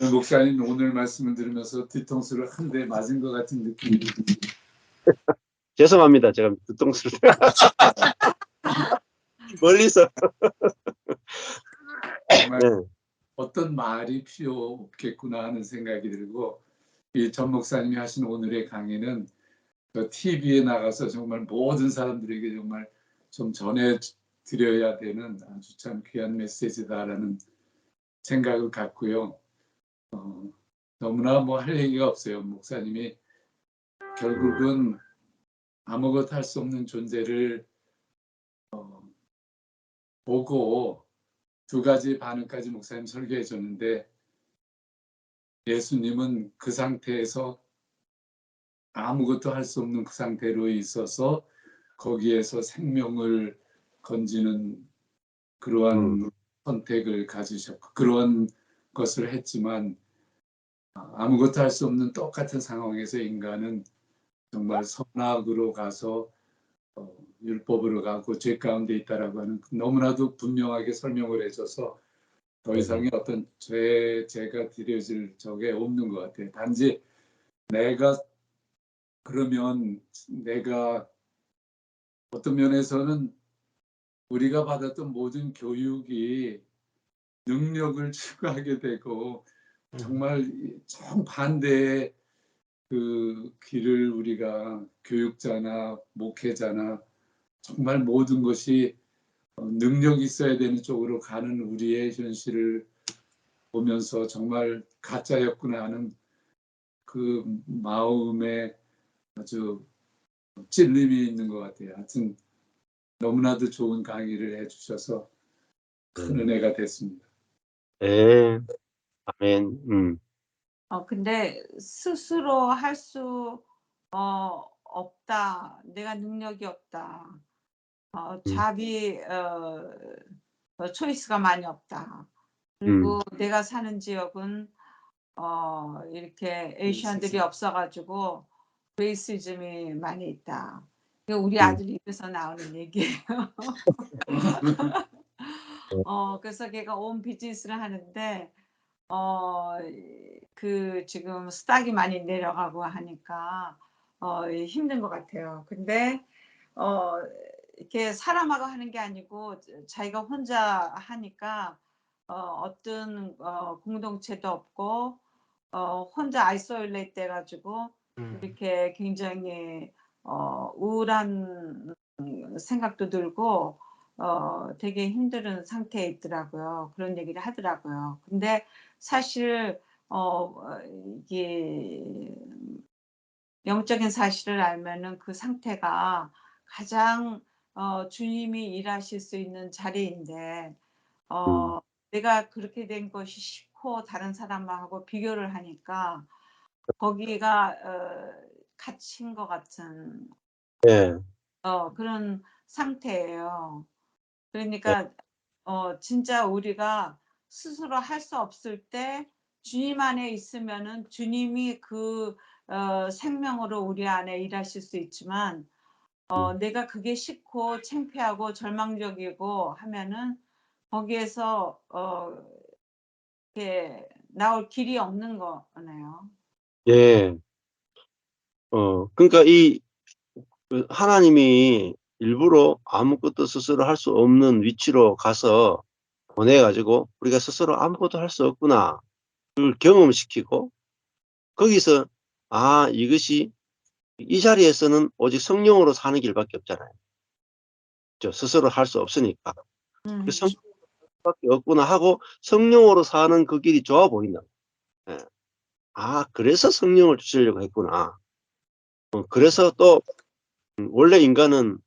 목사님 오늘 말씀을 들으면서 뒤통수를 한 대 맞은 것 같은 느낌이 듭니다. 죄송합니다. 제가 뒤통수를 멀리서. 정말 네. 어떤 말이 필요 없겠구나 하는 생각이 들고, 이 전 목사님이 하신 오늘의 강의는 TV에 나가서 정말 모든 사람들에게 정말 좀 전해드려야 되는 아주 참 귀한 메시지다라는 생각을 갖고요. 너무나 뭐 할 얘기가 없어요. 목사님이 결국은 아무것도 할 수 없는 존재를 보고 두 가지 반응까지 목사님 설교해 줬는데, 예수님은 그 상태에서 아무것도 할 수 없는 그 상태로 있어서 거기에서 생명을 건지는 그러한 선택을 가지셨고 그런 것을 했지만, 아무것도 할 수 없는 똑같은 상황에서 인간은 정말 선악으로 가서 율법으로 가고 죄 가운데 있다라고 하는 너무나도 분명하게 설명을 해줘서 더 이상의 어떤 죄가 드려질 적에 없는 것 같아요. 단지 내가 어떤 면에서는 우리가 받았던 모든 교육이 능력을 추구하게 되고 정말 정반대의 그 길을 우리가 교육자나 목회자나 정말 모든 것이 능력이 있어야 되는 쪽으로 가는 우리의 현실을 보면서 정말 가짜였구나 하는 그 마음에 아주 찔림이 있는 것 같아요. 하여튼 너무나도 좋은 강의를 해주셔서 큰 은혜가 됐습니다. 네. 아멘. 근데 스스로 할 수 없다. 내가 능력이 없다. 자비 초이스가 많이 없다. 그리고 내가 사는 지역은 이렇게 에이시안들이 없어가지고 레이시즘이 많이 있다. 이거 우리 아들 입에서 나오는 얘기예요. 그래서 걔가 온 비즈니스를 하는데 그 지금 스탁이 많이 내려가고 하니까 힘든 것 같아요. 근데 이렇게 사람하고 하는 게 아니고 자기가 혼자 하니까 어떤 공동체도 없고 혼자 아이솔레이트 돼가지고 이렇게 굉장히 우울한 생각도 들고 되게 힘든 상태에 있더라고요. 그런 얘기를 하더라고요. 근데 사실 이게 영적인 사실을 알면은 그 상태가 가장 주님이 일하실 수 있는 자리인데 내가 그렇게 된 것이 싫고 다른 사람하고 비교를 하니까 거기가 갇힌 것 같은 네. 그런 상태예요. 그러니까 진짜 우리가 스스로 할 수 없을 때 주님 안에 있으면은 주님이 그 생명으로 우리 안에 일하실 수 있지만 내가 그게 싫고 창피하고 절망적이고 하면은 거기에서 이렇게 나올 길이 없는 거네요. 예. 그러니까 그 하나님이 일부러 아무것도 스스로 할 수 없는 위치로 가서 보내가지고 우리가 스스로 아무것도 할 수 없구나. 그걸 경험시키고 거기서 이것이 이 자리에서는 오직 성령으로 사는 길밖에 없잖아요. 스스로 할 수 없으니까. 그 성령밖에 없구나 하고 성령으로 사는 그 길이 좋아 보인다. 예. 그래서 성령을 주시려고 했구나. 그래서 또 원래 인간은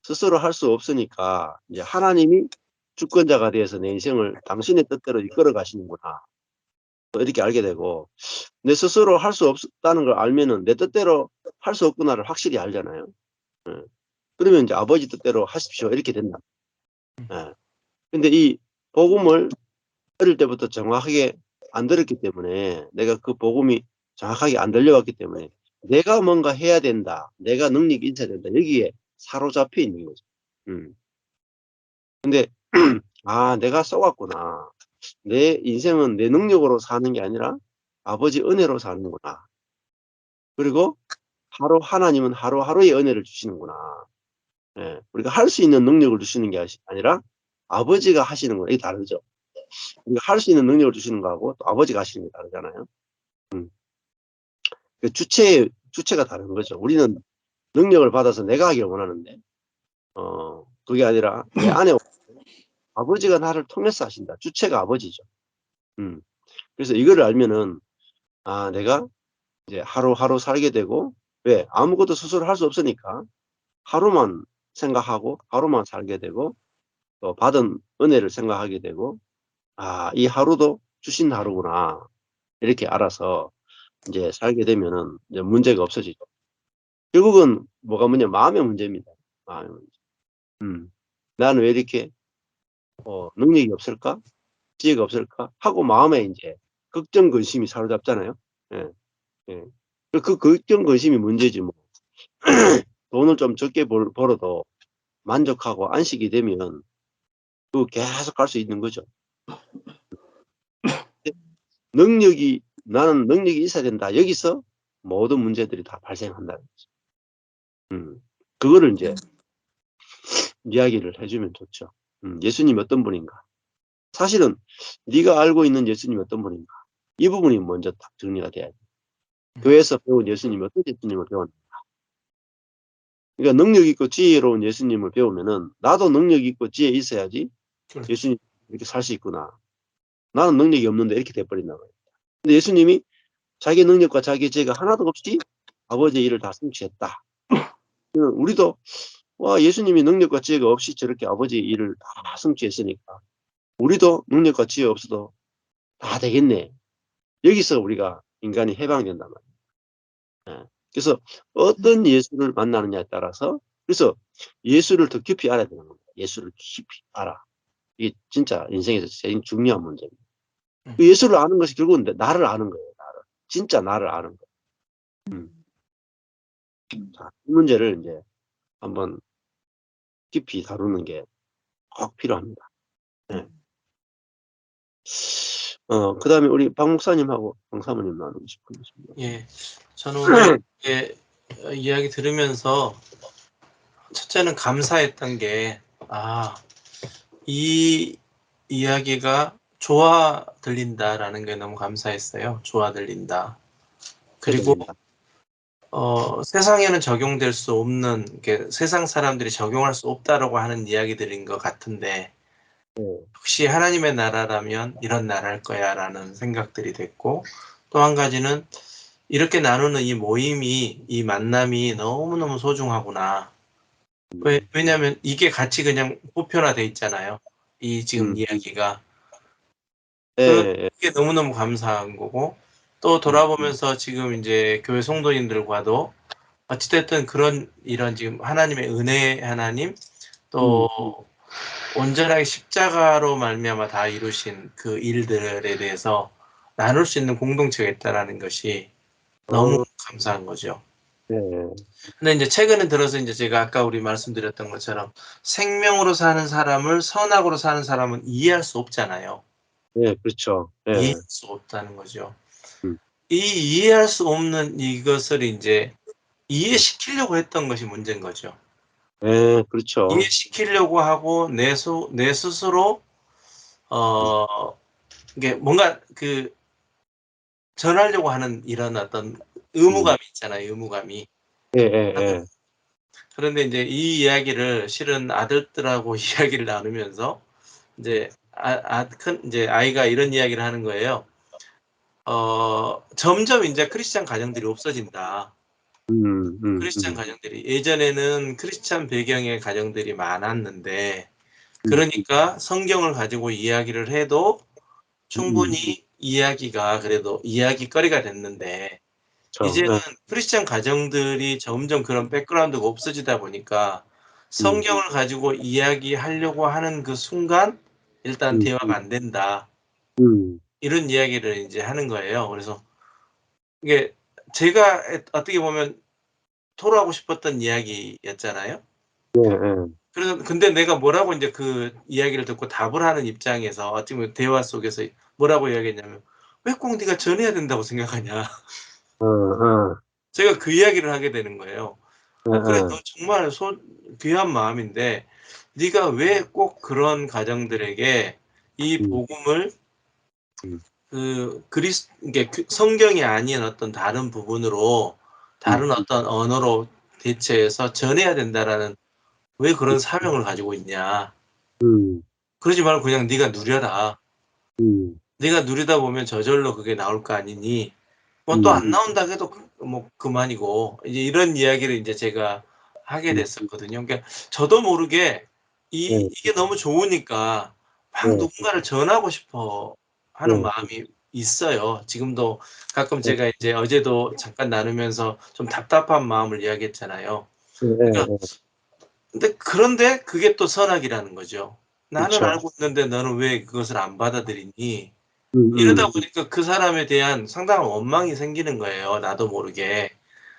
스스로 할 수 없으니까 이제 하나님이 주권자가 되어서 내 인생을 당신의 뜻대로 이끌어 가시는구나. 이렇게 알게 되고 내 스스로 할 수 없다는 걸 알면은 내 뜻대로 할 수 없구나를 확실히 알잖아요. 예. 그러면 이제 아버지 뜻대로 하십시오 이렇게 된다. 예. 근데 이 복음을 어릴 때부터 정확하게 안 들었기 때문에 내가 그 복음이 정확하게 안 들려왔기 때문에 내가 뭔가 해야 된다. 내가 능력이 있어야 된다. 여기에 사로잡혀 있는 거죠. 근데 내가 속았구나. 내 인생은 내 능력으로 사는 게 아니라 아버지 은혜로 사는구나. 그리고 하나님은 하루하루의 은혜를 주시는구나. 예. 우리가 할 수 있는 능력을 주시는 게 아니라 아버지가 하시는 거예요. 이게 다르죠. 우리가 할 수 있는 능력을 주시는 거하고 또 아버지가 하시는 게 다르잖아요. 그 주체가 다른 거죠. 우리는 능력을 받아서 내가 하기를 원하는데, 그게 아니라 내 안에 아버지가 나를 통해서 하신다. 주체가 아버지죠. 그래서 이거를 알면은, 내가 이제 하루하루 살게 되고, 왜? 아무것도 스스로 할 수 없으니까 하루만 생각하고 하루만 살게 되고, 또 받은 은혜를 생각하게 되고, 이 하루도 주신 하루구나. 이렇게 알아서 이제 살게 되면은 이제 문제가 없어지죠. 결국은 뭐가 문제? 마음의 문제입니다. 마음의 문제. 나는 왜 이렇게 능력이 없을까? 지혜가 없을까? 하고 마음에 이제 걱정 근심이 사로잡잖아요. 예, 예. 그 걱정 근심이 문제지 뭐. 돈을 좀 적게 벌어도 만족하고 안식이 되면 그 계속 갈 수 있는 거죠. 나는 능력이 있어야 된다. 여기서 모든 문제들이 다 발생한다는 거죠. 그거를 이제 이야기를 해주면 좋죠. 예수님 어떤 분인가? 사실은 네가 알고 있는 예수님이 어떤 분인가? 이 부분이 먼저 딱 정리가 돼야 돼. 교회에서 배운 예수님이 어떤 예수님을 배웠는가? 그러니까 능력 있고 지혜로운 예수님을 배우면은 나도 능력 있고 지혜 있어야지 그렇죠. 예수님 이렇게 살 수 있구나. 나는 능력이 없는데 이렇게 돼버린다 말이야. 근데 예수님이 자기 능력과 자기 지혜가 하나도 없이 아버지의 일을 다 성취했다. 우리도 예수님이 능력과 지혜가 없이 저렇게 아버지의 일을 다 성취했으니까 우리도 능력과 지혜 없어도 다 되겠네. 여기서 우리가 인간이 해방된단 말이에요. 그래서 어떤 예수를 만나느냐에 따라서 그래서 예수를 더 깊이 알아야 되는 겁니다. 예수를 깊이 알아. 이게 진짜 인생에서 제일 중요한 문제입니다. 그 예수를 아는 것이 결국은 나를 아는 거예요. 나를. 진짜 나를 아는 거예요. 자, 이 문제를 이제 한번 깊이 다루는 게 꼭 필요합니다. 네. 그 다음에 우리 박 목사님하고 박 사모님 나누고 싶은 것입니다. 예, 저는 오늘 이야기 들으면서 첫째는 감사했던 게 이 이야기가 좋아 들린다라는 게 너무 감사했어요. 좋아 들린다. 그리고 세상에는 적용될 수 없는 세상 사람들이 적용할 수 없다라고 하는 이야기들인 것 같은데 혹시 하나님의 나라라면 이런 나라일 거야 라는 생각들이 됐고 또 한 가지는 이렇게 나누는 이 모임이 이 만남이 너무너무 소중하구나. 왜냐하면 이게 같이 그냥 보편화돼 있잖아요. 이 지금 이야기가. 그게 너무너무 감사한 거고 또 돌아보면서 지금 이제 교회 성도님들과도 어찌됐든 이런 지금 하나님의 은혜 하나님 또 온전하게 십자가로 말미암아 다 이루신 그 일들에 대해서 나눌 수 있는 공동체가 있다라는 것이 너무 감사한 거죠. 근데 이제 최근에 들어서 이제 제가 아까 우리 말씀드렸던 것처럼 생명으로 사는 사람을 선악으로 사는 사람은 이해할 수 없잖아요. 네, 그렇죠. 이해할 수 없다는 거죠. 이 이해할 수 없는 이것을 이제 이해시키려고 했던 것이 문제인 거죠. 네, 그렇죠. 이해시키려고 하고 내 스스로 이게 뭔가 전하려고 하는 이런 어떤 의무감이 있잖아요. 의무감이. 그런데 이제 이 이야기를 실은 아들들하고 이야기를 나누면서 이제 이제 아이가 이런 이야기를 하는 거예요. 점점 이제 크리스찬 가정들이 없어진다. 크리스찬 가정들이 예전에는 크리스찬 배경의 가정들이 많았는데 그러니까 성경을 가지고 이야기를 해도 충분히 이야기가 그래도 이야기거리가 됐는데 이제는 크리스찬 가정들이 점점 그런 백그라운드가 없어지다 보니까 성경을 가지고 이야기하려고 하는 그 순간 일단 대화가 안 된다. 이런 이야기를 이제 하는 거예요. 그래서 이게 제가 어떻게 보면 토로하고 싶었던 이야기였잖아요. 네, 네. 그래서 근데 내가 뭐라고 이제 그 이야기를 듣고 답을 하는 입장에서 어찌 보면 대화 속에서 뭐라고 이야기했냐면 "왜 꼭 네가 전해야 된다고 생각하냐." 어, 어, 제가 그 이야기를 하게 되는 거예요. 그래 너 어, 정말 귀한 마음인데 네가 왜 꼭 그런 가정들에게 이 음, 복음을 음, 이게 성경이 아닌 어떤 다른 부분으로 다른 어떤 언어로 대체해서 전해야 된다라는 왜 그런 사명을 가지고 있냐. 음, 그러지 말고 그냥 네가 누려라. 음, 네가 누리다 보면 저절로 그게 나올 거 아니니. 뭐 또 음, 안 나온다 해도 뭐 그만이고 이제 이런 이야기를 이제 제가 하게 음, 됐었거든요. 그러니까 저도 모르게 네, 이게 너무 좋으니까 막 네, 누군가를 전하고 싶어 하는 네, 마음이 있어요. 지금도 가끔 네, 제가 이제 어제도 잠깐 나누면서 좀 답답한 마음을 이야기했잖아요. 네, 그러니까 네, 그런데 그게 또 선악이라는 거죠. 나는 그렇죠. 알고 있는데 너는 왜 그것을 안 받아들이니? 이러다 음, 보니까 그 사람에 대한 상당한 원망이 생기는 거예요, 나도 모르게.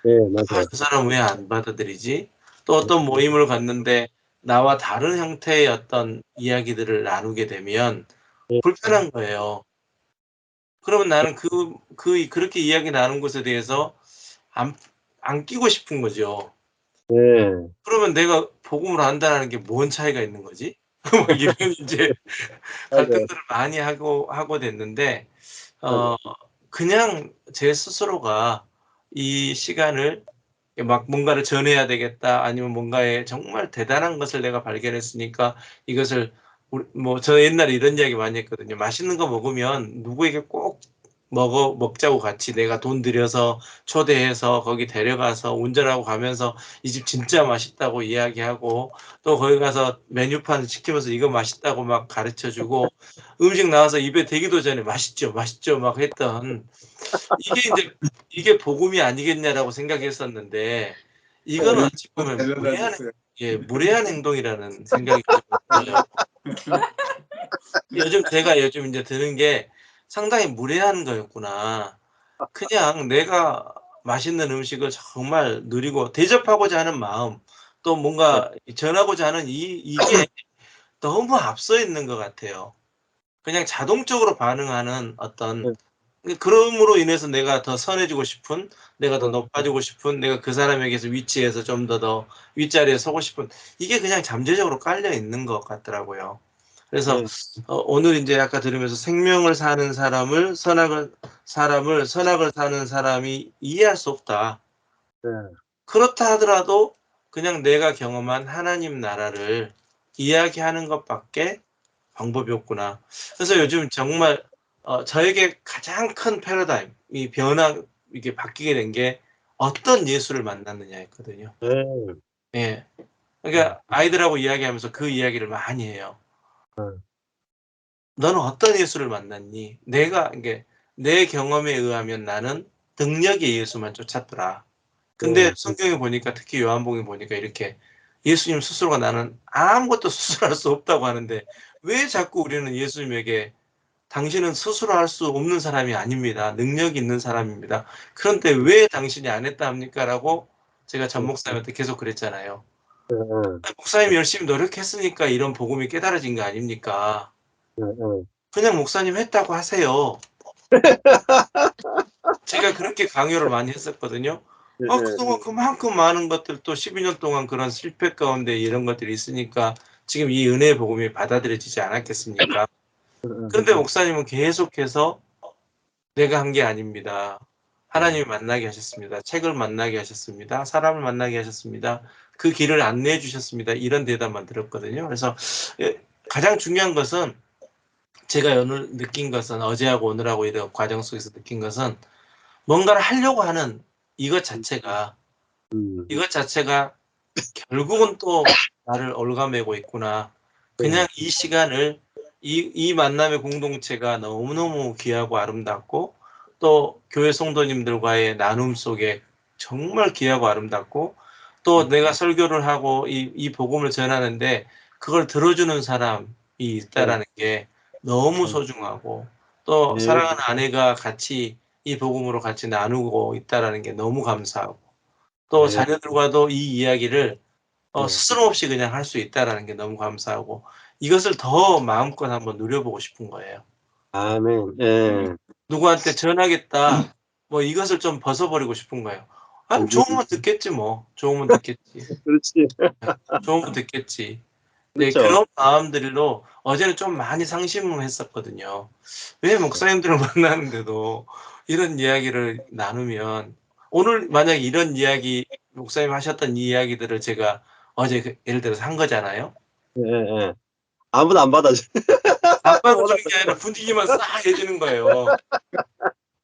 네, '아 맞아요. 저 사람 왜 안 받아들이지?' 또 어떤 모임을 갔는데 나와 다른 형태의 어떤 이야기들을 나누게 되면 네, 불편한 거예요. 그러면 나는 그렇게 이야기 나눈 것에 대해서 안 안 끼고 싶은 거죠. 네, 그러면 내가 복음을 안다라는 게 뭔 차이가 있는 거지? 막 이런 인제 맞아요. 갈등들을 많이 하고 됐는데 맞아요. 어 그냥 제 스스로가 이 시간을 막 '뭔가를 전해야 되겠다.' 아니면 뭔가에 정말 대단한 것을 내가 발견했으니까 이것을 저 옛날에 이런 이야기 많이 했거든요. 맛있는 거 먹으면 누구에게 꼭 먹자고 같이 내가 돈 들여서 초대해서 거기 데려가서 운전하고 가면서 이 집 진짜 맛있다고 이야기하고 또 거기 가서 메뉴판 시키면서 이거 맛있다고 막 가르쳐 주고 음식 나와서 입에 대기도 전에 "맛있죠, 맛있죠." 막 했던 이게 인제 '이게 복음이 아니겠냐.'라고 생각했었는데 이거는 네, 어찌 보면 데려다 줬어요. 무례한 행동이라는 생각이 요즘 들어요. 제가 요즘 인제 드는 게 '상당히 무례한 거였구나.' 그냥 내가 맛있는 음식을 정말 누리고 대접하고자 하는 마음 또 네, 뭔가 전하고자 하는 이게 너무 앞서 있는 것 같아요. 그냥 자동적으로 반응하는 어떤 네, 그럼으로 인해서 내가 더 선해지고 싶은, 내가 더 어, 높아지고 싶은, 내가 그 사람에게서 위치에서 좀 더 윗자리에 서고 싶은 이게 그냥 잠재적으로 깔려 있는 것 같더라고요. 그래서 네, 오늘 인제 아까 들으면서 생명을 사는 선악을 사는 사람이 이해할 수 없다. 네, 그렇다 하더라도 그냥 내가 경험한 하나님 나라를 이야기하는 것밖에 방법이 없구나. 그래서 요즘 정말 저에게 가장 큰 패러다임 이 이게 바뀌게 된 게 '어떤 예수를 만났느냐.'였거든요. 네, 예. 음, 그러니까 아이들하고 이야기하면서 그 이야기를 많이 해요. 어, "너는 어떤 예수를 만났니?" 내가 이게 내 경험에 의하면 나는 능력의 예수만 쫓았더라. 근데 네, 성경에 보니까 특히 요한복음에 보니까 이렇게 예수님 스스로가 나는 아무것도 스스로 할 수 없다고 하는데 왜 자꾸 우리는 예수님에게 "당신은 스스로 할 수 없는 사람이 아닙니다. 능력이 있는 사람입니다. 그런데 왜 당신이 안 했다 합니까?"라고 제가 전 네, 목사님한테 계속 그랬잖아요. 네, 네, "아니 목사님이 열심히 노력했으니까 이런 복음이 깨달아진 거 아닙니까? 네, 네. 그냥 목사님 했다고 하세요." 제가 그렇게 강요를 많이 했었거든요. 네, 그동안 그만큼 많은 것들 또 12년 동안 그런 실패 가운데 이런 것들이 있으니까 지금 이 은혜의 복음이 받아들여지지 않았겠습니까? 네, 네, 그런데 목사님은 계속해서 "내가 한 게 아닙니다. 네, 하나님이 만나게 하셨습니다. 책을 만나게 하셨습니다. 사람을 만나게 하셨습니다. 그 길을 안내해 주셨습니다." 이런 대답만 들었거든요. 그래서 가장 중요한 것은 제가 오늘 느낀 것은 어제하고 오늘하고 이런 과정 속에서 느낀 것은 뭔가를 하려고 하는 이것 자체가 음, 이것 자체가 결국은 또 나를 옭아매고 있구나. 네, 그냥 이 시간을 이 만남의 공동체가 너무너무 귀하고 아름답고 또 교회 성도님들과의 나눔 속에 정말 귀하고 아름답고 또 내가 설교를 하고 이 복음을 전하는데 그걸 들어주는 사람이 네, 있다라는 게 너무 네, 소중하고 또 네, 사랑하는 아내가 같이 이 복음으로 같이 나누고 있다라는 게 너무 감사하고 또 네, 자녀들과도 이 이야기를 네. 스스럼 없이 그냥 할 수 있다라는 게 너무 감사하고 이것을 더 마음껏 한번 누려보고 싶은 거예요. 아멘. 예. 누구한테 전하겠다. 뭐 이것을 좀 벗어버리고 싶은 거예요. 아, 좋으면 듣겠지 뭐. 좋으면 듣겠지. 그렇지. 좋으면 듣겠지. 네, 그렇죠. 그런 마음들로 어제는 좀 많이 상심을 했었거든요. 왜 목사님들을 만나는데도 이런 이야기를 나누면 오늘 만약에 이런 이야기 목사님 하셨던 이 이야기들을 제가 어제 예를 들어서 한 거잖아요. 예. 아무도 안 받아줘. 안 받아주는 게 아니라 분위기만 싸해지는 거예요.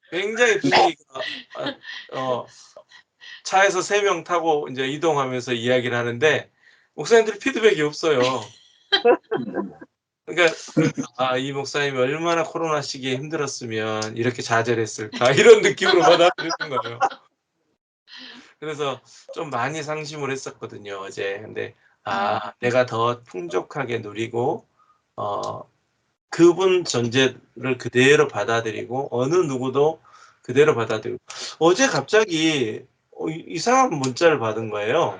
굉장히 분위기가 차에서 3명 타고 이제 이동하면서 이야기를 하는데 목사님들이 피드백이 없어요. 그러니까 이 목사님이 얼마나 코로나 시기에 힘들었으면 이렇게 좌절했을까 이런 느낌으로 받아들이는 거예요. 그래서 좀 많이 상심을 했었거든요, 어제. 근데 내가 더 풍족하게 누리고 그분 존재를 그대로 받아들이고 어느 누구도 그대로 받아들이고 어제 갑자기 이상한 문자를 받은 거예요.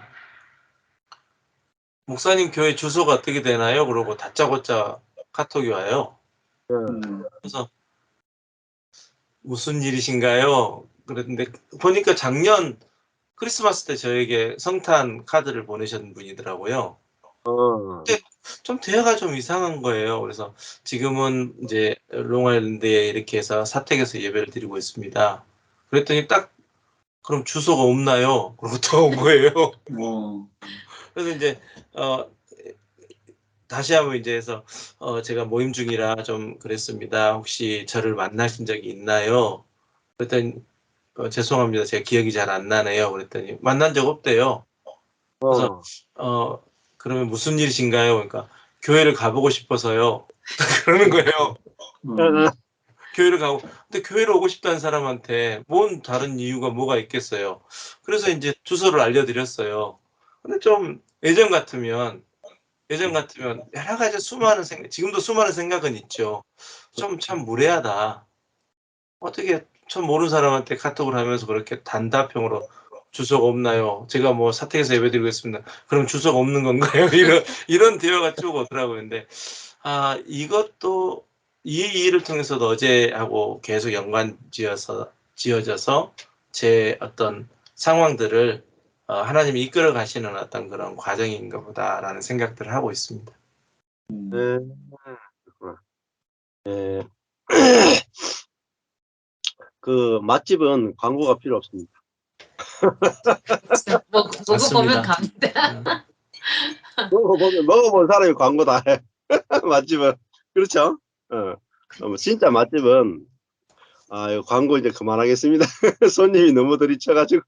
목사님 교회 주소가 어떻게 되나요? 그러고 다짜고짜 카톡이 와요. 그래서 무슨 일이신가요? 그랬는데 보니까 작년 크리스마스 때 저에게 성탄 카드를 보내셨던 분이더라고요. 근데 좀 대화가 좀 이상한 거예요. 그래서 지금은 이제 롱아일랜드에 이렇게 해서 사택에서 예배를 드리고 있습니다. 그랬더니 딱 그럼 주소가 없나요? 그러고 또 온 거예요. 그래서 이제 다시 한번 이제 해서 제가 모임 중이라 좀 그랬습니다. 혹시 저를 만나신 적이 있나요? 그랬더니 죄송합니다. 제가 기억이 잘 안 나네요. 그랬더니 만난 적 없대요. 그래서 그러면 무슨 일이신가요? 그러니까 교회를 가보고 싶어서요. 그러는 거예요. 교회를 가고 근데 교회를 오고 싶다는 사람한테 뭔 다른 이유가 뭐가 있겠어요. 그래서 이제 주소를 알려드렸어요. 근데 좀 예전 같으면 여러 가지 수많은 지금도 수많은 생각은 있죠. 좀 참 무례하다. 어떻게 처음 모르는 사람한테 카톡을 하면서 그렇게 단답형으로 주소가 없나요? 제가 뭐 사택에서 예배드리고 있습니다. 그럼 주소가 없는 건가요? 이런 대화가 쭉 오더라고요. 근데 이것도 이 일을 통해서도 어제하고 계속 지어져서 제 어떤 상황들을 하나님이 이끌어 가시는 어떤 그런 과정인가 보다라는 생각들을 하고 있습니다. 예. 그 맛집은 광고가 필요 없습니다. 먹어보면 갑니다. 먹어본 사람이 광고 다 해. 맛집은. 그렇죠? 진짜 맛집은 이거 광고 이제 그만하겠습니다. 손님이 너무 들이쳐가지고.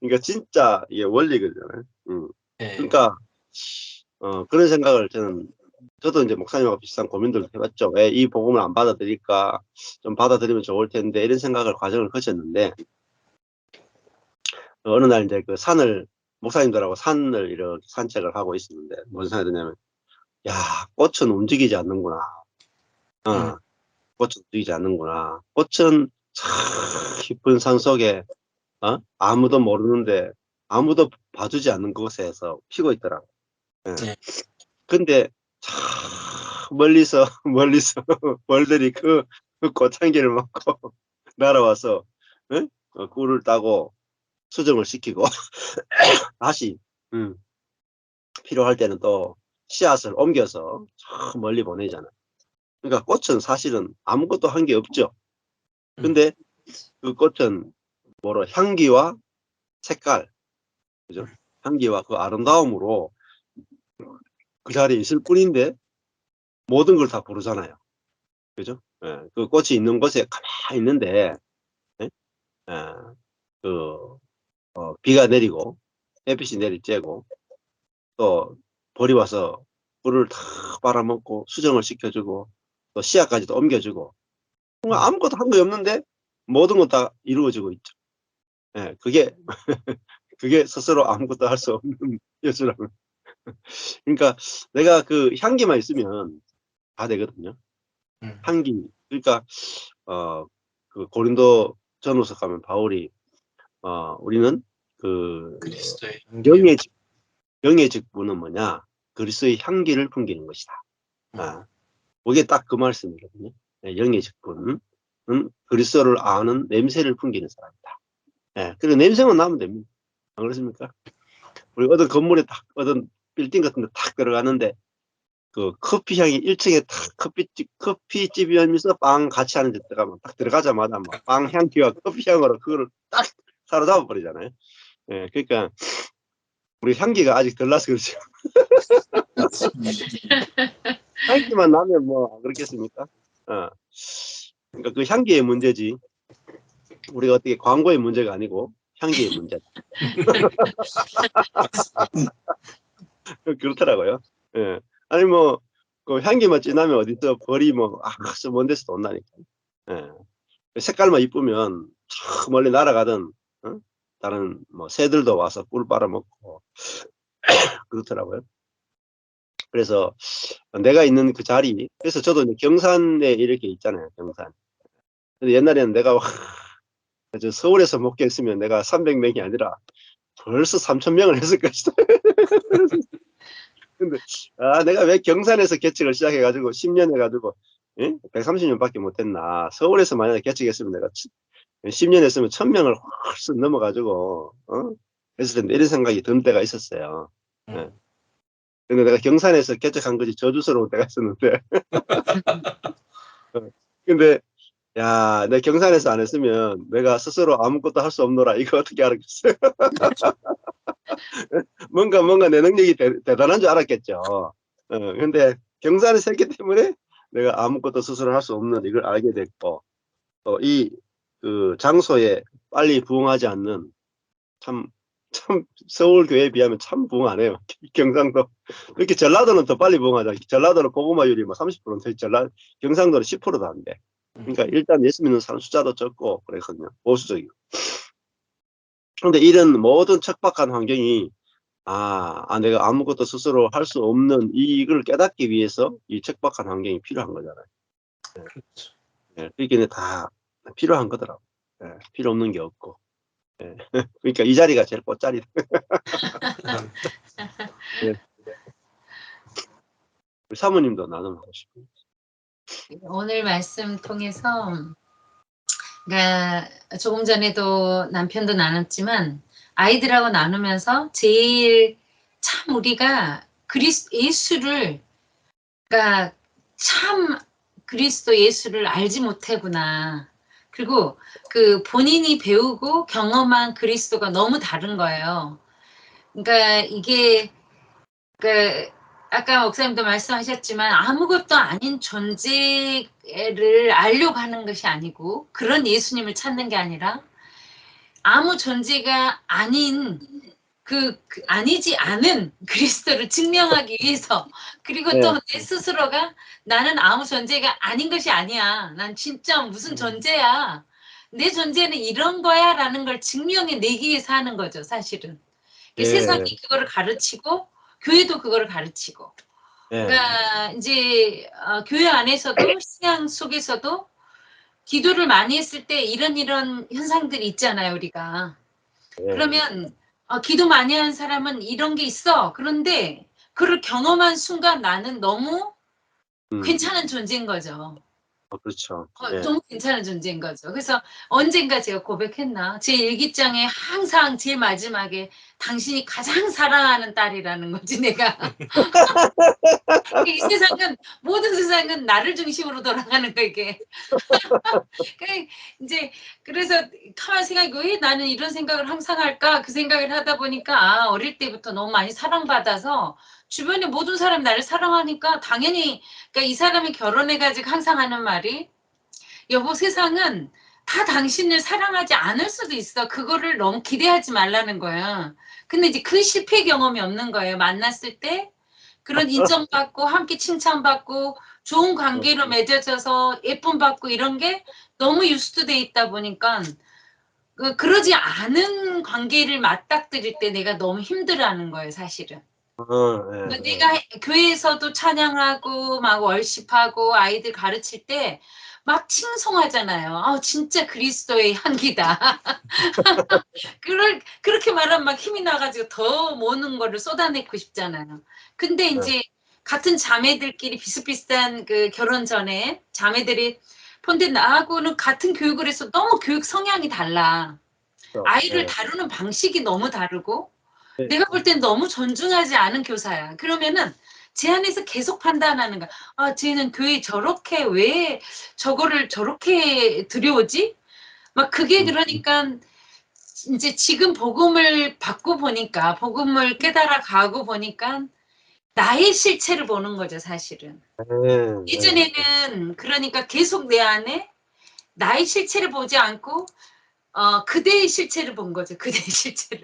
그러니까 진짜 이게 원리거든요. 네. 그러니까 그런 생각을 저도 이제 목사님하고 비슷한 고민들을 해봤죠. 왜 이 복음을 안 받아들일까? 좀 받아들이면 좋을 텐데 이런 과정을 거쳤는데 어느 날 이제 목사님들하고 산을 이렇게 산책을 하고 있었는데 무슨 생각이 드냐면 야, 꽃은 움직이지 않는구나. 꽃은 움직이지 않는구나. 꽃은 깊은 산 속에 아무도 모르는데 아무도 봐주지 않는 곳에서 피고 있더라고. 네. 근데 멀리서 벌들이 그 꽃향기를 맡고 날아와서 꿀을 따고 수정을 시키고 다시 필요할 때는 또 씨앗을 옮겨서 저 멀리 보내잖아. 그러니까 꽃은 사실은 아무것도 한 게 없죠. 근데 그 꽃은 향기와 색깔, 그죠? 향기와 그 아름다움으로 그 자리에 있을 뿐인데 모든 걸 다 부르잖아요. 그죠? 그 꽃이 있는 곳에 가만히 있는데 비가 내리고 햇빛이 내리쬐고 또 벌이 와서 꿀을 다 빨아먹고 수정을 시켜주고 또 씨앗까지도 옮겨주고 아무것도 한 거 없는데 모든 건 다 이루어지고 있죠. 그게 스스로 아무것도 할 수 없는 예수라고. 그러니까 내가 그 향기만 있으면 다 되거든요. 향기. 그러니까 그 고린도 전후서 가면 바울이 우리는 그 그리스도의 영의 집, 영의 직분은 뭐냐? 그리스도의 향기를 풍기는 것이다. 그게 딱 그 말씀이거든요. 영의 직분은 그리스도를 아는 냄새를 풍기는 사람이다. 그리고 냄새만 나면 됩니다. 안 그렇습니까? 우리 어떤 건물에 딱 어떤 빌딩 같은 데 탁 들어가는데 그 커피 향이 1층에 탁 커피집이면서 빵 같이 하는 데 들어가면 딱 들어가자마자 막 빵 향기와 커피 향으로 그거를 딱 사로잡아 버리잖아요. 그러니까 우리 향기가 아직 덜 나서 그렇죠. 향기만 나면 뭐 안 그렇겠습니까? 그러니까 그 향기의 문제지 우리가 어떻게 광고의 문제가 아니고 향기의 문제다. 그렇더라고요. 아니 뭐 그 향기만 진하면 어디서 벌이 뭐 저 먼 데서 온다니까. 색깔만 이쁘면 저 멀리 날아가던 다른 뭐 새들도 와서 꿀 빨아먹고 그렇더라고요. 그래서 내가 있는 그 자리, 그래서 저도 이제 경산에 이렇게 있잖아요. 경산. 근데 옛날에는 내가 저 서울에서 목회했으면 내가 300명이 아니라 벌써 3,000명을 했을 것이다. 근데 내가 왜 경산에서 개척을 시작해가지고 10년 해가지고 130년밖에 못했나. 서울에서 만약에 개척했으면 내가 10년 했으면 1,000명을 훨씬 넘어가지고 했을 텐데 이런 생각이 든 때가 있었어요. 근데 내가 경산에서 개척한 것이 저주스러운 때가 있었는데 근데 야, 내 경산에서 안 했으면 내가 스스로 아무것도 할 수 없노라. 이거 어떻게 알았겠어요? 뭔가 내 능력이 대단한 줄 알았겠죠. 근데 경산에서 했기 때문에 내가 아무것도 스스로 할 수 없는 이걸 알게 됐고, 그 장소에 빨리 부응하지 않는 참 서울 교회에 비하면 참 부응하네요. 경상도. 이렇게 전라도는 더 빨리 부응하자. 전라도는 고구마율이 뭐 30%인데 경상도는 10%도 안 돼. 그러니까 일단 예수 믿는 사람 숫자도 적고 그랬거든요. 보수적이고. 그런데 이런 모든 척박한 환경이 내가 아무것도 스스로 할 수 없는 이걸 깨닫기 위해서 이 척박한 환경이 필요한 거잖아요. 그러니까 다 필요한 거더라고. 필요 없는 게 없고. 그러니까 이 자리가 제일 꽃자리다. 우리 사모님도 나눔하고 싶어요. 오늘 말씀 통해서 그러니까 조금 전에도 남편도 나눴지만 아이들하고 나누면서 제일 참 우리가 예수를 그러니까 참 그리스도 예수를 알지 못하구나. 그리고 그 본인이 배우고 경험한 그리스도가 너무 다른 거예요. 그러니까 이게 그 아까 목사님도 말씀하셨지만 아무것도 아닌 존재를 알려고 하는 것이 아니고 그런 예수님을 찾는 게 아니라 아무 존재가 아닌 아니지 않은 그리스도를 증명하기 위해서 그리고 또 내 스스로가 나는 아무 존재가 아닌 것이 아니야. 난 진짜 무슨 존재야. 내 존재는 이런 거야 라는 걸 증명해내기 위해서 하는 거죠. 사실은. 세상이 그거를 가르치고 교회도 그거를 가르치고 그러니까 이제 교회 안에서도 신앙 속에서도 기도를 많이 했을 때 이런 현상들이 있잖아요. 우리가. 그러면 기도 많이 한 사람은 이런 게 있어. 그런데 그걸 경험한 순간 나는 너무 괜찮은 존재인 거죠. 그렇죠. 너무 괜찮은 존재인 거죠. 그래서 언젠가 제가 고백했나? 제 일기장에 항상 제일 마지막에 당신이 가장 사랑하는 딸이라는 거지 내가. 이 세상은 모든 세상은 나를 중심으로 돌아가는 거 이게. 이제 그래서 가만히 생각해 왜 나는 이런 생각을 항상 할까? 그 생각을 하다 보니까 어릴 때부터 너무 많이 사랑받아서 주변에 모든 사람이 나를 사랑하니까 당연히 그러니까 이 사람이 결혼해가지고 항상 하는 말이 여보 세상은 다 당신을 사랑하지 않을 수도 있어. 그거를 너무 기대하지 말라는 거야. 근데 이제 그 실패 경험이 없는 거예요. 만났을 때 그런 인정받고 함께 칭찬받고 좋은 관계로 맺어져서 예쁨 받고 이런 게 너무 유스트돼 있다 보니까 그러지 않은 관계를 맞닥뜨릴 때 내가 너무 힘들어하는 거예요. 사실은. 내가 교회에서도 찬양하고 막 월십하고 아이들 가르칠 때 막 칭송하잖아요. 아, 진짜 그리스도의 향기다. 그렇게 말하면 막 힘이 나가지고 더 모든 거를 쏟아내고 싶잖아요. 근데 이제 같은 자매들끼리 비슷비슷한 그 결혼 전에 자매들이 근데 나하고는 같은 교육을 해서 너무 교육 성향이 달라. 아이를 다루는 방식이 너무 다르고 내가 볼 땐 너무 존중하지 않은 교사야. 그러면은 제 안에서 계속 판단하는 거야. 아, 쟤는 교회 저렇게 왜 저거를 저렇게 들여오지? 막 그게 그러니까 이제 지금 복음을 받고 보니까 복음을 깨달아 가고 보니까 나의 실체를 보는 거죠, 사실은. 예전에는 그러니까 계속 내 안에 나의 실체를 보지 않고 그대의 실체를 본 거죠. 그대의 실체를.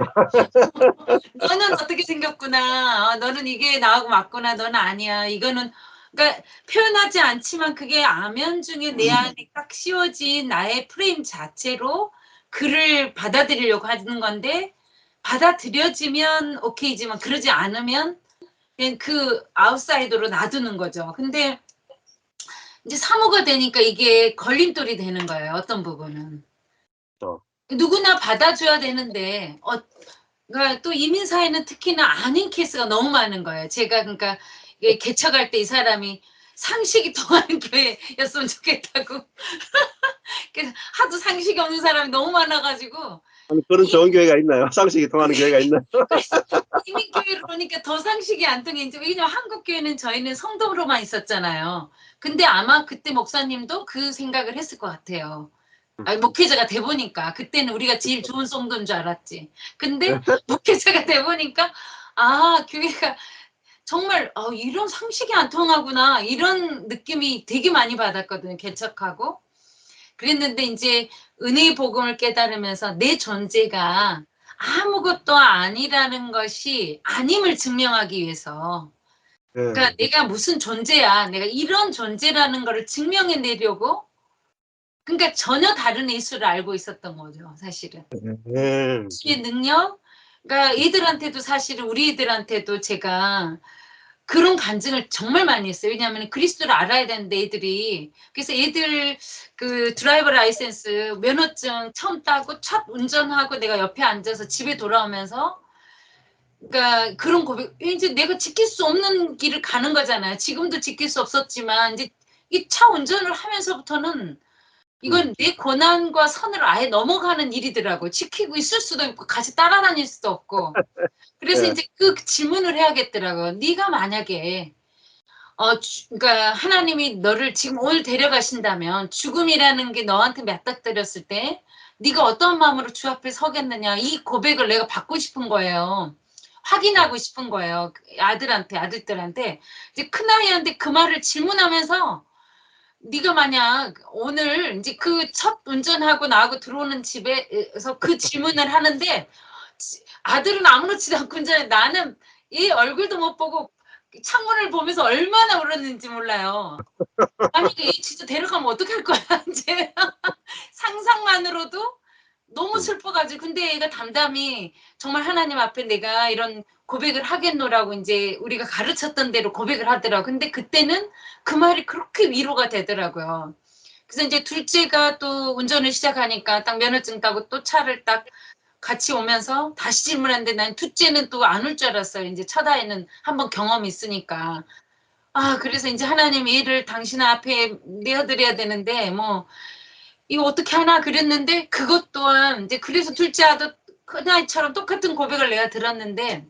너는 어떻게 생겼구나. 너는 이게 나하고 맞구나. 너는 아니야. 이거는 그러니까 표현하지 않지만 그게 아면 중에 내 안에 딱 씌워진 나의 프레임 자체로 그를 받아들이려고 하는 건데 받아들여지면 오케이지만 그러지 않으면 그냥 그 아웃사이더로 놔두는 거죠. 근데 이제 사모가 되니까 이게 걸림돌이 되는 거예요. 어떤 부분은. 누구나 받아줘야 되는데 그러니까 또 이민 사회는 특히나 아닌 케이스가 너무 많은 거예요. 제가 그러니까 개척할 때 이 사람이 상식이 통하는 교회였으면 좋겠다고. 그래서 하도 상식이 없는 사람이 너무 많아가지고 아니, 그런 좋은 교회가 있나요? 상식이 통하는 교회가 있나요? 이민 교회를 보니까 더 상식이 안 통해. 이제 왜냐면 한국 교회는 저희는 성도로만 있었잖아요. 근데 아마 그때 목사님도 그 생각을 했을 것 같아요. 아니, 목회자가 돼 보니까 그때는 우리가 제일 좋은 성도인 줄 알았지. 근데 목회자가 돼 보니까 아, 교회가 정말 이런 상식이 안 통하구나 이런 느낌이 되게 많이 받았거든요. 개척하고 그랬는데 이제 은혜의 복음을 깨달으면서 내 존재가 아무것도 아니라는 것이 아님을 증명하기 위해서 그러니까 내가 무슨 존재야 내가 이런 존재라는 거를 증명해내려고 그러니까 전혀 다른 예수를 알고 있었던 거죠, 사실은. 예수의 능력, 그러니까 애들한테도 사실은 우리 애들한테도 제가 그런 간증을 정말 많이 했어요. 왜냐하면 그리스도를 알아야 되는데 애들이 그래서 애들 그 드라이버 라이센스 면허증 처음 따고 첫 운전하고 내가 옆에 앉아서 집에 돌아오면서 그러니까 그런 고백 이제 내가 지킬 수 없는 길을 가는 거잖아요. 지금도 지킬 수 없었지만 이제 이 차 운전을 하면서부터는 이건 내 권한과 선을 아예 넘어가는 일이더라고. 지키고 있을 수도 없고 같이 따라다닐 수도 없고. 그래서 이제 그 질문을 해야겠더라고. 네가 만약에 그러니까 하나님이 너를 지금 오늘 데려가신다면 죽음이라는 게 너한테 맞닥뜨렸을 때 네가 어떤 마음으로 주 앞에 서겠느냐. 이 고백을 내가 받고 싶은 거예요. 확인하고 싶은 거예요. 아들들한테. 이제 큰아이한테 그 말을 질문하면서 네가 만약 오늘 이제 그 첫 운전하고 나하고 들어오는 집에서 그 질문을 하는데 아들은 아무렇지도 않고 운전해 나는 이 얼굴도 못 보고 창문을 보면서 얼마나 울었는지 몰라요. 만약에 얘 진짜 데려가면 어떡할 거야 이제 상상만으로도 너무 슬퍼가지고 근데 얘가 담담히 정말 하나님 앞에 내가 이런 고백을 하겠노라고 이제 우리가 가르쳤던 대로 고백을 하더라고. 근데 그때는 그 말이 그렇게 위로가 되더라고요. 그래서 이제 둘째가 또 운전을 시작하니까 딱 면허증 따고 또 차를 딱 같이 오면서 다시 질문하는데 난 둘째는 또 안 올 줄 알았어요. 이제 첫 아이는 한번 경험이 있으니까. 그래서 이제 하나님 얘를 당신 앞에 내어드려야 되는데 뭐 이거 어떻게 하나 그랬는데 그것 또한 이제 그래서 둘째 아도 큰아이처럼 똑같은 고백을 내가 들었는데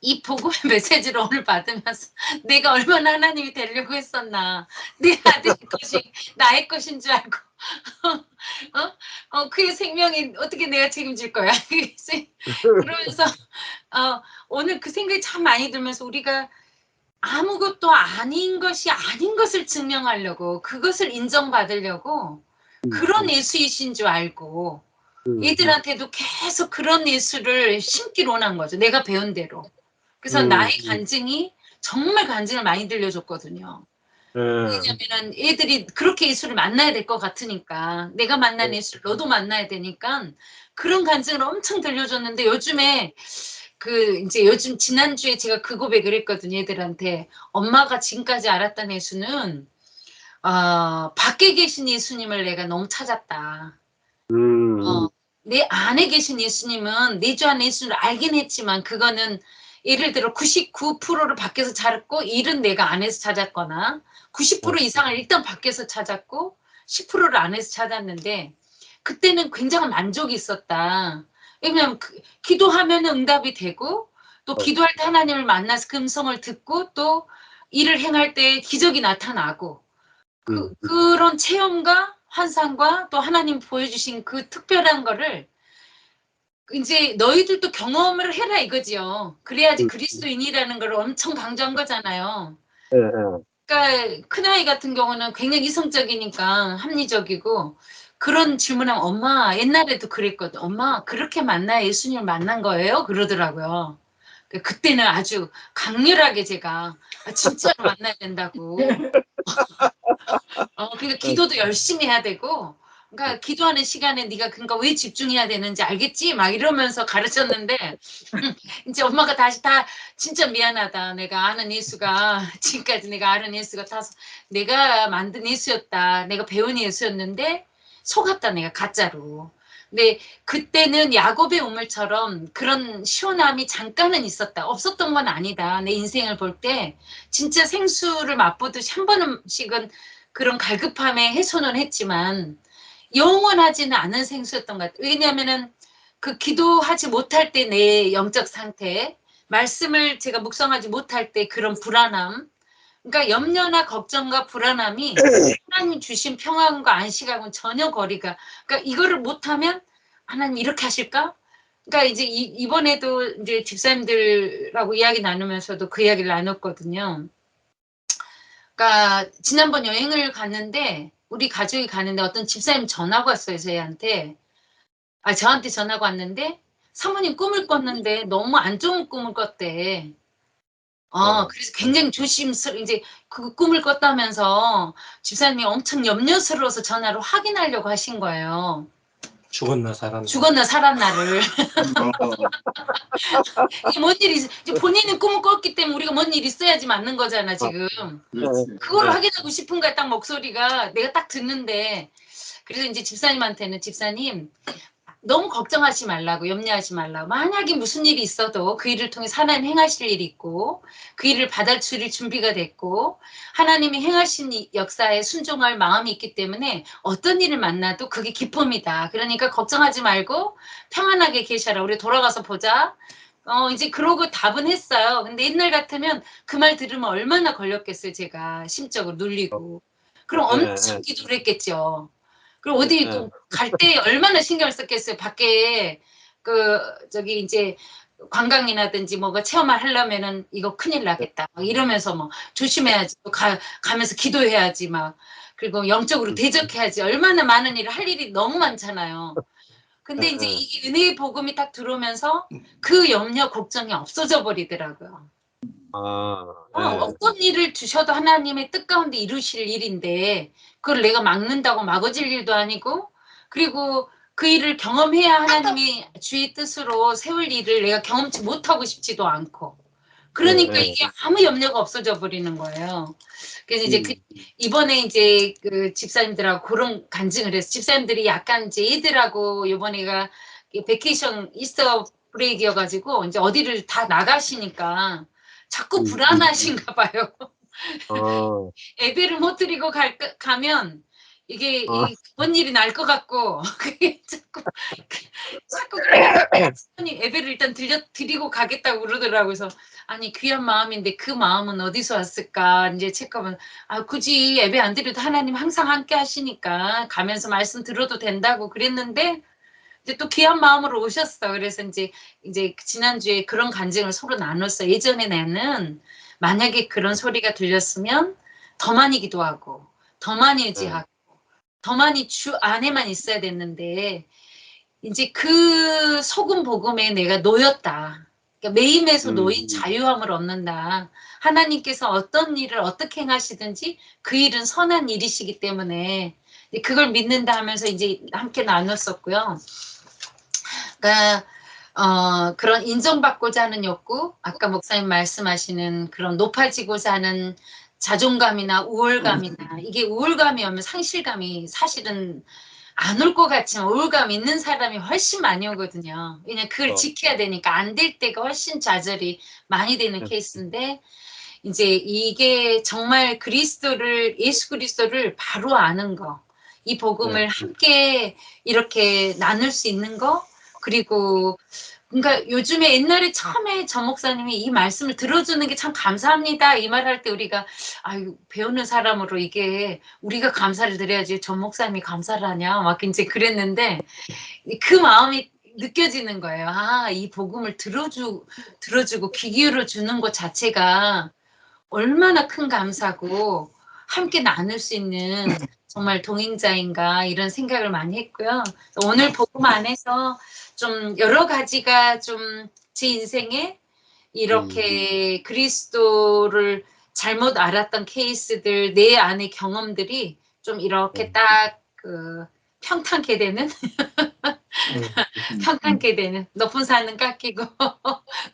이 복음의 메시지를 오늘 받으면서 내가 얼마나 하나님이 되려고 했었나. 내 아들 것이 나의 것인 줄 알고 그의 생명이 어떻게 내가 책임질 거야. 그러면서 오늘 그 생각이 참 많이 들면서 우리가 아무것도 아닌 것이 아닌 것을 증명하려고 그것을 인정받으려고 그런 예수이신 줄 알고 얘들한테도 계속 그런 예수를 심기로 원한 거죠. 내가 배운 대로. 그래서 나의 간증이 정말 간증을 많이 들려줬거든요. 왜냐면은 애들이 그렇게 예수를 만나야 될 것 같으니까 내가 만난 예수를 너도 만나야 되니까 그런 간증을 엄청 들려줬는데 요즘에 이제 요즘 지난주에 제가 그 고백을 했거든요. 애들한테 엄마가 지금까지 알았던 예수는 밖에 계신 예수님을 내가 너무 찾았다. 음. 내 안에 계신 예수님은 내 주 안에 예수님을 알긴 했지만 그거는 예를 들어 99%를 밖에서 찾았고 1은 내가 안에서 찾았거나 90% 이상을 일단 밖에서 찾았고 10%를 안에서 찾았는데 그때는 굉장한 만족이 있었다. 왜냐면 기도하면 응답이 되고 또 기도할 때 하나님을 만나서 그 음성을 듣고 또 일을 행할 때 기적이 나타나고 그런 체험과 환상과 또 하나님 보여주신 그 특별한 거를 이제 너희들도 경험을 해라 이거지요. 그래야지 그리스도인이라는 걸 엄청 강조한 거잖아요. 예, 예. 그러니까 큰아이 같은 경우는 굉장히 이성적이니까 합리적이고 그런 질문하면 엄마 옛날에도 그랬거든. 엄마 그렇게 만나야 예수님을 만난 거예요? 그러더라고요. 그때는 아주 강렬하게 제가 진짜로 만나야 된다고. 그러니까 기도도 열심히 해야 되고 그러니까 기도하는 시간에 네가 그러니까 왜 집중해야 되는지 알겠지? 막 이러면서 가르쳤는데 이제 엄마가 다시 다 진짜 미안하다. 내가 아는 예수가 지금까지 내가 아는 예수가 다 내가 만든 예수였다. 내가 배운 예수였는데 속았다 내가 가짜로. 근데 그때는 야곱의 우물처럼 그런 시원함이 잠깐은 있었다. 없었던 건 아니다. 내 인생을 볼 때 진짜 생수를 맛보듯이 한 번씩은 그런 갈급함에 해소는 했지만 영원하지는 않은 생수였던 것 같아요. 왜냐하면은 그 기도하지 못할 때 내 영적 상태, 말씀을 제가 묵상하지 못할 때 그런 불안함, 그러니까 염려나 걱정과 불안함이 하나님 주신 평안과 안식하고는 전혀 거리가, 그러니까 이거를 못하면 하나님 이렇게 하실까? 그러니까 이제 이번에도 이제 집사님들하고 이야기 나누면서도 그 이야기를 나눴거든요. 그러니까 지난번 여행을 갔는데 우리 가족이 가는데 어떤 집사님 전화가 왔어요 저희한테. 저한테 전화가 왔는데 사모님 꿈을 꿨는데 너무 안 좋은 꿈을 꿨대. 그래서 굉장히 이제 그 꿈을 꿨다면서 집사님이 엄청 염려스러워서 전화로 확인하려고 하신 거예요. 죽었나 살았나. 죽었나 살았나를. 이게 뭔 일이 이제 본인은 꿈을 꿨기 때문에 우리가 뭔 일이 있어야지 맞는 거잖아 지금. 그렇지. 그걸 확인하고 싶은 거야 딱 목소리가 내가 딱 듣는데. 그래서 이제 집사님한테는 집사님 너무 걱정하지 말라고 염려하지 말라고 만약에 무슨 일이 있어도 그 일을 통해 하나님 행하실 일이 있고 그 일을 받아들일 준비가 됐고 하나님이 행하신 역사에 순종할 마음이 있기 때문에 어떤 일을 만나도 그게 기쁨이다. 그러니까 걱정하지 말고 평안하게 계셔라. 우리 돌아가서 보자. 이제 그러고 답은 했어요. 근데 옛날 같으면 그 말 들으면 얼마나 걸렸겠어요. 제가 심적으로 눌리고. 그럼 엄청 기도를 했겠죠. 그리고 어디 갈 때 얼마나 신경을 썼겠어요. 밖에 저기 이제 관광이라든지 뭐가 체험을 하려면은 이거 큰일 나겠다. 막 이러면서 뭐 조심해야지. 또 가면서 기도해야지 막. 그리고 영적으로 대적해야지. 얼마나 많은 일을 할 일이 너무 많잖아요. 근데 이제 이게 은혜의 복음이 딱 들어오면서 그 염려 걱정이 없어져 버리더라고요. 어떤 일을 주셔도 하나님의 뜻 가운데 이루실 일인데 그걸 내가 막는다고 막아질 일도 아니고 그리고 그 일을 경험해야 하나님이 주의 뜻으로 세울 일을 내가 경험치 못하고 싶지도 않고 그러니까 이게 아무 염려가 없어져 버리는 거예요. 그래서 이제 이번에 이제 그 집사님들하고 그런 간증을 해서 집사님들이 약간 이제 애들하고 이번에가 베케이션 이스터 브레이크여가지고 이제 어디를 다 나가시니까 자꾸 불안하신가 봐요. 예배를 못 드리고 가면 이게 뭔 일이 날 것 같고 그게 자꾸 그러니 예배를 일단 드리고 가겠다고 그러더라고요. 그래서 아니 귀한 마음인데 그 마음은 어디서 왔을까 이제 체크하면 굳이 예배 안 드려도 하나님 항상 함께 하시니까 가면서 말씀 들어도 된다고 그랬는데 이제 또 귀한 마음으로 오셨어. 그래서 이제 지난주에 그런 간증을 서로 나눴어. 예전에 나는 만약에 그런 소리가 들렸으면 더 많이 기도하고 더 많이 의지하고 더 많이 주 안에만 있어야 됐는데 이제 그 소금 복음에 내가 놓였다. 그러니까 매임에서 놓인 자유함을 얻는다. 하나님께서 어떤 일을 어떻게 행하시든지 그 일은 선한 일이시기 때문에 그걸 믿는다 하면서 이제 함께 나눴었고요. 그러니까 그런 인정받고자 하는 욕구, 아까 목사님 말씀하시는 그런 높아지고자 하는 자존감이나 우월감이나 이게 우월감이 오면 상실감이 사실은 안 올 것 같지만 우월감 있는 사람이 훨씬 많이 오거든요. 왜냐면 그걸 지켜야 되니까 안 될 때가 훨씬 좌절이 많이 되는 케이스인데 이제 이게 정말 예수 그리스도를 바로 아는 거, 이 복음을 함께 이렇게 나눌 수 있는 거, 그리고 그러니까 요즘에 옛날에 처음에 전 목사님이 이 말씀을 들어주는 게 참 감사합니다 이 말할 때 우리가 아유 배우는 사람으로 이게 우리가 감사를 드려야지 전 목사님이 감사를 하냐 막 이제 그랬는데 그 마음이 느껴지는 거예요. 아, 이 복음을 들어주고 귀 기울여 주는 것 자체가 얼마나 큰 감사고 함께 나눌 수 있는 정말 동행자인가 이런 생각을 많이 했고요. 오늘 복음 안에서 좀 여러 가지가 좀 제 인생에 이렇게 그리스도를 잘못 알았던 케이스들, 내 안의 경험들이 좀 이렇게 딱 평탄케 되는 평탄케 되는 높은 산은 깎이고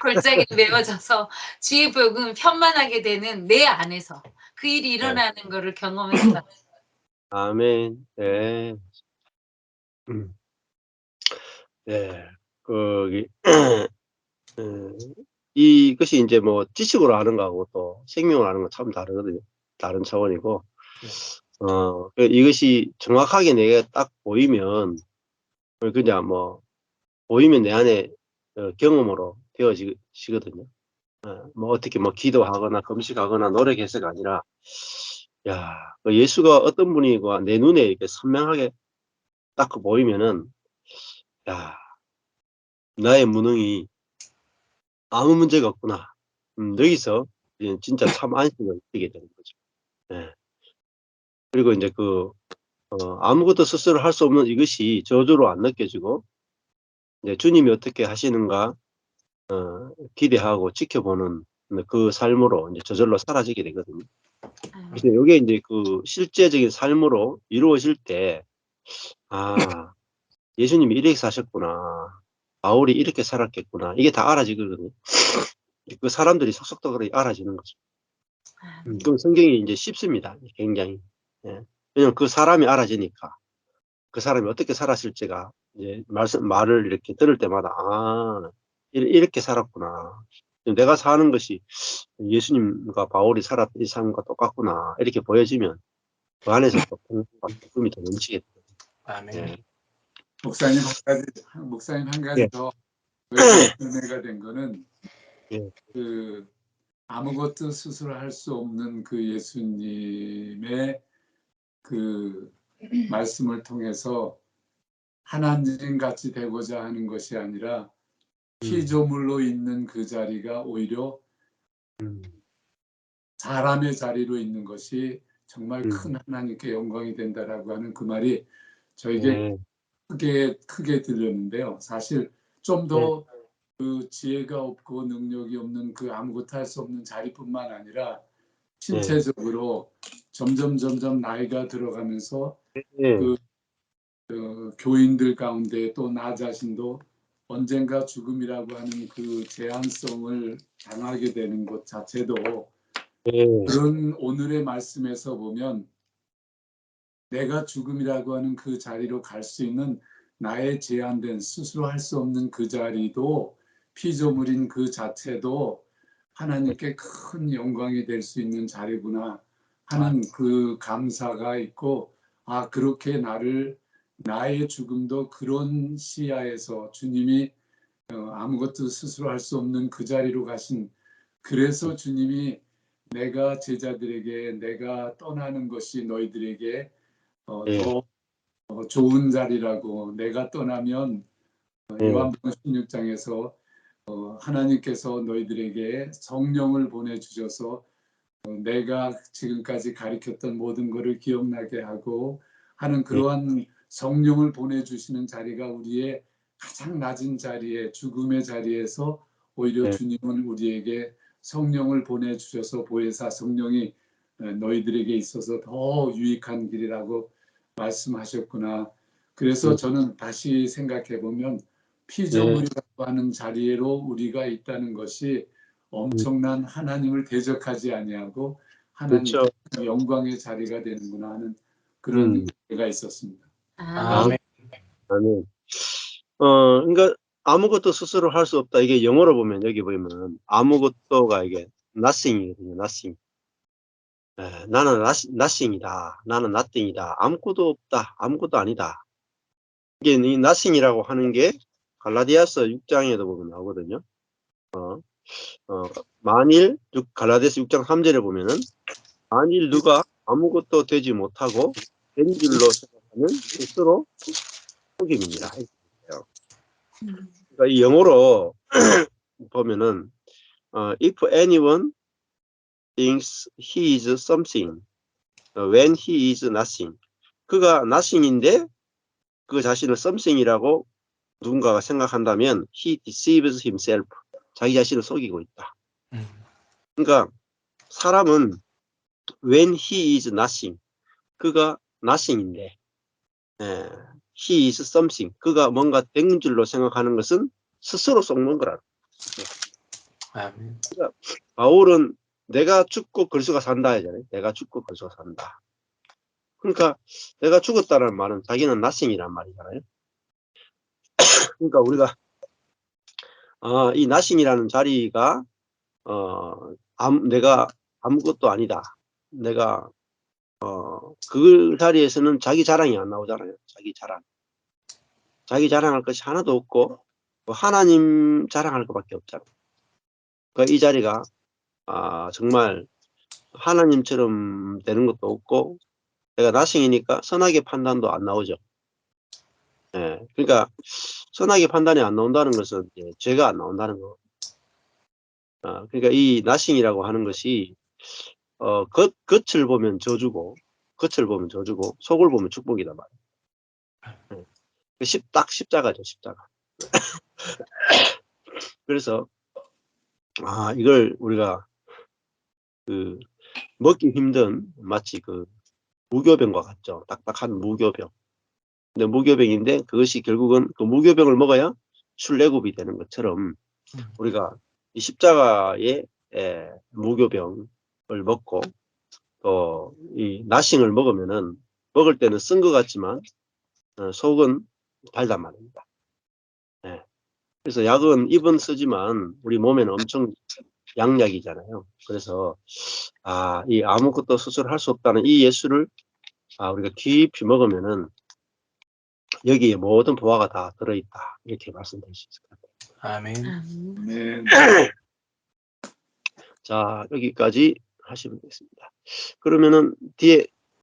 골짜기는 메워져서 주의 복음 편만하게 되는 내 안에서 그 일이 일어나는 거를 경험했어요. 아멘. 네. 네. 거기 이것이 이제 뭐 지식으로 아는 거하고 또 생명으로 아는 건 참 다르거든요. 다른 차원이고. 이것이 정확하게 내가 딱 보이면 그냥 뭐 보이면 내 안에 경험으로 되어지거든요. 뭐 어떻게 뭐 기도하거나 금식하거나 노력해서가 아니라 야, 예수가 어떤 분이고 내 눈에 이렇게 선명하게 딱 보이면은 야, 나의 무능이 아무 문제가 없구나. 여기서 이제 진짜 참 안심을 느끼게 되는 거죠. 예. 그리고 이제 아무것도 스스로 할 수 없는 이것이 저주로 안 느껴지고 이제 주님이 어떻게 하시는가 기대하고 지켜보는 그 삶으로 이제 저절로 사라지게 되거든요. 그래서 이게 이제 실제적인 삶으로 이루어질 때, 아, 예수님이 이렇게 사셨구나. 바울이 이렇게 살았겠구나. 이게 다 알아지거든요. 그 사람들이 속속들이 알아지는 거죠. 그럼 성경이 이제 쉽습니다. 굉장히. 예. 왜냐면 그 사람이 알아지니까. 그 사람이 어떻게 살았을지가 이제 말을 이렇게 들을 때마다, 아, 이렇게 살았구나. 내가 사는 것이 예수님과 바울이 살았던 이 삶과 똑같구나. 이렇게 보여지면 그 안에서 또 평안과 기쁨이 더 넘치게 돼요. 아멘. 예. 목사님 한 가지 예. 더 은혜가 된 거는 예. 아무것도 스스로 할 수 없는 그 예수님의 그 말씀을 통해서 하나님 같이 되고자 하는 것이 아니라 피조물로 있는 그 자리가 오히려 사람의 자리로 있는 것이 정말 큰 하나님께 영광이 된다라고 하는 그 말이 저에게 크게 들렸는데요. 사실 좀 더 그 지혜가 없고 능력이 없는 그 아무것도 할 수 없는 자리뿐만 아니라 신체적으로 점점 나이가 들어가면서 교인들 가운데 또 나 자신도 언젠가 죽음이라고 하는 그 제한성을 당하게 되는 것 자체도 그런 오늘의 말씀에서 보면 내가 죽음이라고 하는 그 자리로 갈 수 있는 나의 제한된 스스로 할 수 없는 그 자리도 피조물인 그 자체도 하나님께 큰 영광이 될 수 있는 자리구나 하는 그 감사가 있고, 아, 그렇게 나의 죽음도 그런 시야에서 주님이 아무것도 스스로 할 수 없는 그 자리로 가신, 그래서 주님이 내가 제자들에게 내가 떠나는 것이 너희들에게 더 좋은 자리라고, 내가 떠나면 요한복음 16장에서 하나님께서 너희들에게 성령을 보내주셔서 내가 지금까지 가르쳤던 모든 것을 기억나게 하고 하는 그러한 성령을 보내주시는 자리가 우리의 가장 낮은 자리에, 죽음의 자리에서 오히려 주님은 우리에게 성령을 보내주셔서 보혜사 성령이 너희들에게 있어서 더 유익한 길이라고 말씀하셨구나. 그래서 저는 다시 생각해 보면 피조물이라고 하는 자리로 우리가 있다는 것이 엄청난 하나님을 대적하지 아니하고 하나님 그렇죠. 영광의 자리가 되는구나 하는 그런 의미가 있었습니다. 아멘. 아멘. 그러니까 아무것도 스스로 할 수 없다. 이게 영어로 보면 여기 보면 아무것도가 이게 nothing이거든요. nothing. 나는 nothing이다. 나는 nothing이다. 아무것도 없다. 아무것도 아니다. 이게 이 nothing이라고 하는 게 갈라디아서 6장에도 보면 나오거든요. 만일 갈라디아서 6장 3절에 보면은 만일 누가 아무것도 되지 못하고 된 줄로 생각하는 스스로 속임입니다. 그러니까 이 영어로 보면은 if anyone thinks he is something when he is nothing, 그가 nothing인데 그 자신을 something이라고 누군가가 생각한다면 he deceives himself, 자기 자신을 속이고 있다. 그러니까 사람은 when he is nothing, 그가 nothing인데 he is something, 그가 뭔가 된 줄로 생각하는 것은 스스로 속는 거라. 아멘. 그러니까 바울은 내가 죽고 그리스도가 산다 하잖아요. 내가 죽고 그리스도가 산다. 그러니까 내가 죽었다는 말은 자기는 nothing이란 말이잖아요. 그러니까 우리가 이 nothing이라는 자리가 내가 아무것도 아니다. 내가 그 자리에서는 자기 자랑이 안 나오잖아요. 자기 자랑할 것이 하나도 없고 하나님 자랑할 것밖에 없잖아요. 그러니까 이 자리가 정말 하나님처럼 되는 것도 없고 내가 nothing이니까 선악의 판단도 안 나오죠. 그러니까 선악의 판단이 안 나온다는 것은 죄가 안 나온다는 거. 그러니까 이 nothing이라고 하는 것이 겉을 보면 저주고 속을 보면 축복이다 말이에요. 딱 십자가죠, 십자가. 그래서 이걸 우리가 먹기 힘든 마치 무교병과 같죠. 딱딱한 무교병. 근데 무교병인데 그것이 결국은 그 무교병을 먹어야 출애굽이 되는 것처럼 우리가 이 십자가의 무교병을 먹고 또 이 나싱을 먹으면은 먹을 때는 쓴 것 같지만 속은 달단 말입니다. 그래서 약은 입은 쓰지만 우리 몸에는 엄청 양약이잖아요. 그래서 이 아무것도 스스로 할 수 없다는 이 예수를 우리가 깊이 먹으면은 여기에 모든 보화가 다 들어있다. 이렇게 말씀드릴 수 있을 것 같아요. 아멘. 자, 여기까지 하시면 되겠습니다. 그러면은 뒤에